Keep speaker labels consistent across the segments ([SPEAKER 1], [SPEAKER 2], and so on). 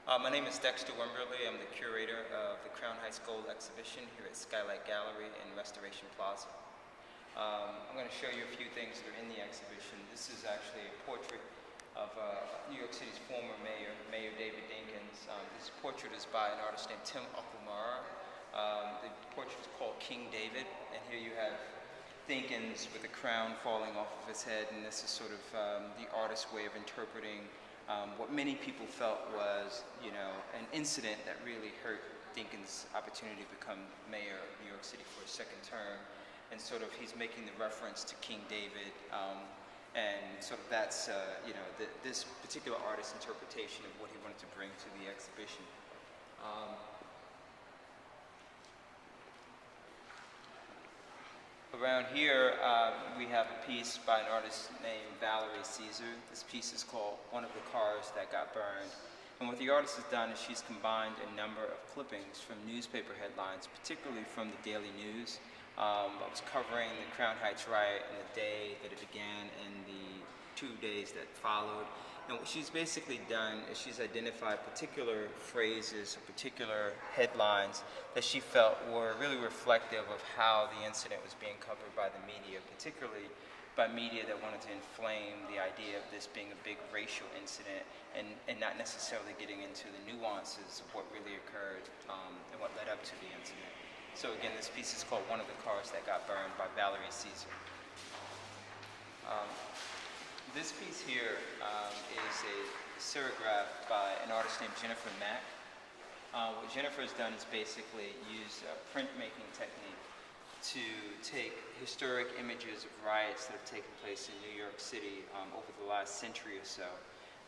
[SPEAKER 1] My name is Dexter Wimberly. I'm the curator of the Crown Heights Gold exhibition here at Skylight Gallery in Restoration Plaza. I'm going to show you a few things that are in the exhibition. This is actually a portrait of New York City's former mayor, Mayor David Dinkins. This portrait is by an artist named Tim Okumara. The portrait is called King David, and here you have Dinkins with a crown falling off of his head, and this is sort of the artist's way of interpreting what many people felt was, an incident that really hurt Dinkins' opportunity to become mayor of New York City for a second term. And sort of he's making the reference to King David, and sort of that's, this particular artist's interpretation of what he wanted to bring to the exhibition. Around here, we have a piece by an artist named Valerie Caesar. This piece is called One of the Cars That Got Burned. And what the artist has done is she's combined a number of clippings from newspaper headlines, particularly from the Daily News. I was covering the Crown Heights riot and the day that it began and the 2 days that followed. And what she's basically done is she's identified particular phrases or particular headlines that she felt were really reflective of how the incident was being covered by the media, particularly by media that wanted to inflame the idea of this being a big racial incident and not necessarily getting into the nuances of what really occurred and what led up to the incident. So again, this piece is called One of the Cars That Got Burned by Valerie Caesar. This piece here is a serigraph by an artist named Jennifer Mack. What Jennifer has done is basically use a printmaking technique to take historic images of riots that have taken place in New York City over the last century or so.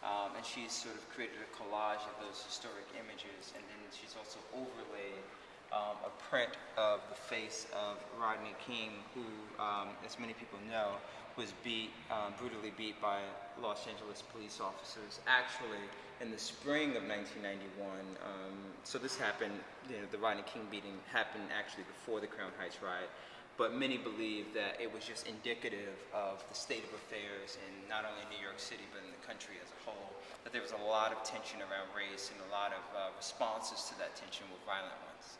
[SPEAKER 1] And she's sort of created a collage of those historic images, and then she's also overlaid a print of the face of Rodney King, who, as many people know, was brutally beat by Los Angeles police officers, actually in the spring of 1991. So this happened, the Rodney King beating happened actually before the Crown Heights riot, but many believe that it was just indicative of the state of affairs in not only New York City, but in the country as a whole, that there was a lot of tension around race and a lot of responses to that tension were violent ones.